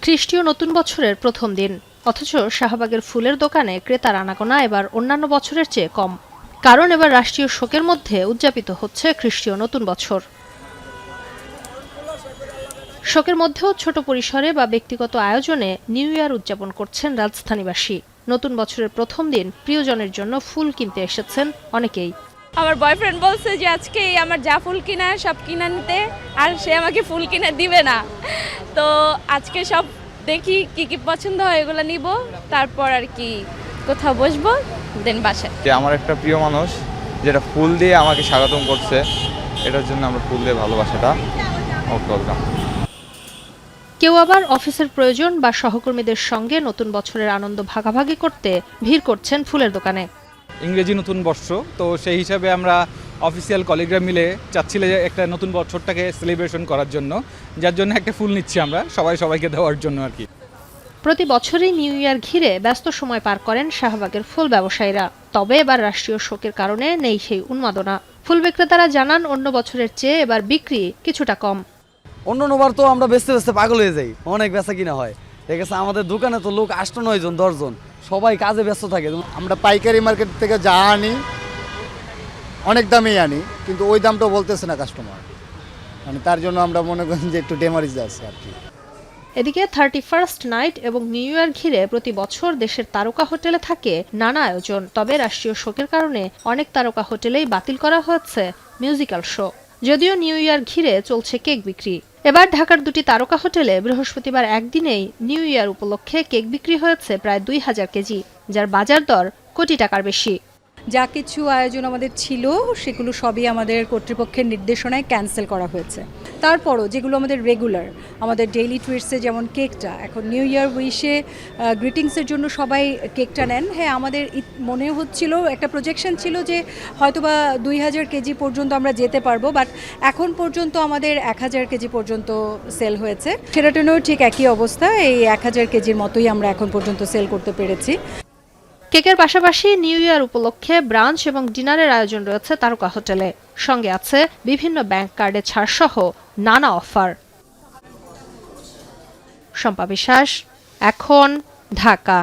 খ্রিস্টীয় নতুন বছরের প্রথম দিন, অথচ শাহবাগের ফুলের দোকানে ক্রেতার আনাগোনা এবার অন্যান্য বছরের চেয়ে কম। কারণ এবার রাষ্ট্রীয় শোকের মধ্যে উদযাপিত হচ্ছে খ্রিস্টীয় নতুন বছর। শোকের মধ্যেও ছোট পরিসরে বা ব্যক্তিগত আয়োজনে নিউ ইয়ার উদযাপন করছেন রাজধানীবাসী। নতুন বছরের প্রথম দিন প্রিয়জনের জন্য ফুল কিনতে এসেছেন অনেকেই। আমার বয়ফ্রেন্ড বলছে যে আজকে আমার যা ফুল কিনা সব কিনা নিতে, আর সে আমাকে ফুল কিনে দিবে না। তো আজকে সব দেখি কি কি পছন্দ হয় এগুলো নিব, তারপর আর কি কোথাও বসবো, দেন বাসায়। আমার একটা প্রিয় মানুষ যেটা ফুল দিয়ে আমাকে স্বাগতম করছে, এটার জন্য আমরা ফুল দিয়ে ভালোবাসাটা করলাম। কেউ আবার অফিসের প্রয়োজন বা সহকর্মীদের সঙ্গে নতুন বছরের আনন্দ ভাগাভাগি করতে ভিড় করছেন ফুলের দোকানে। ইংরেজি নতুন বর্ষ, তো সেই হিসাবে আমরা অফিসিয়াল কলিগরা মিলে চাচ্ছিলে যে একটা নতুন বছরটাকে সেলিব্রেশন করার জন্য, যার জন্য একটা ফুল নিচ্ছি আমরা সবাইকে দেওয়ার জন্য আর কি। প্রতি বছরই নিউ ইয়ার ঘিরে ব্যস্ত সময় পার করেন শাহবাগের ফুল ব্যবসায়ীরা। তবে এবার রাষ্ট্রীয় শোকের কারণে নেই সেই উন্মাদনা। ফুল বিক্রেতারা জানান অন্য বছরের চেয়ে এবার বিক্রি কিছুটা কম। অন্যবার তো আমরা বেচতে পাগল হয়ে যাই, অনেক বেচা কিনা হয়। ঠিক আছে, আমাদের দোকানে তো লোক 8-9 জন 10 জন, সবাই কাজে ব্যস্ত থাকে। আমরা পাইকারি মার্কেট থেকে যা আনি অনেক দামেই আনি, কিন্তু ওই দামটা বলতেছে না কাস্টমার, মানে তার জন্য আমরা মনে করি যে একটু ডেমারেজ আছে আর কি। এদিকে 31st নাইট এবং নিউ ইয়ার ঘিরে প্রতি বছর দেশের তারকা হোটেলে থাকে নানা আয়োজন। তবে রাষ্ট্রীয় শোকের কারণে অনেক তারকা হোটেলেই বাতিল করা হয়েছে মিউজিক্যাল শো। যদিও নিউ ইয়ার ঘিরে চলছে কেক বিক্রি। এবার ঢাকার দুটি তারকা হোটেলে বৃহস্পতিবার একদিনেই নিউ ইয়ার উপলক্ষে কেক বিক্রি হয়েছে প্রায় 2000 কেজি, যার বাজার দর কোটি টাকার বেশি। যা কিছু আয়োজন আমাদের ছিল সেগুলো সবই আমাদের কর্তৃপক্ষের নির্দেশনায় ক্যান্সেল করা হয়েছে। তারপরও যেগুলো আমাদের রেগুলার, আমাদের ডেইলি টুইটসে যেমন কেকটা, এখন নিউ ইয়ার উইশে গ্রিটিংসের জন্য সবাই কেকটা নেন। হ্যাঁ, আমাদের মনে হচ্ছিল, একটা প্রজেকশন ছিল যে হয়তোবা 2000 কেজি পর্যন্ত আমরা যেতে পারবো, বাট এখন পর্যন্ত আমাদের 1000 কেজি পর্যন্ত সেল হয়েছে। সেরাটনেও ঠিক একই অবস্থা, এই 1000 কেজির মতোই আমরা এখন পর্যন্ত সেল করতে পেরেছি। কেকের পাশাপাশি নিউ ইয়ার উপলক্ষে ব্রাঞ্চ এবং ডিনারের আয়োজন রয়েছে তারকা হোটেলে। সঙ্গে আছে বিভিন্ন ব্যাংক কার্ডে ছাড় সহ নানা অফার। শম্পা বিশ্বাস, এখন, ঢাকা।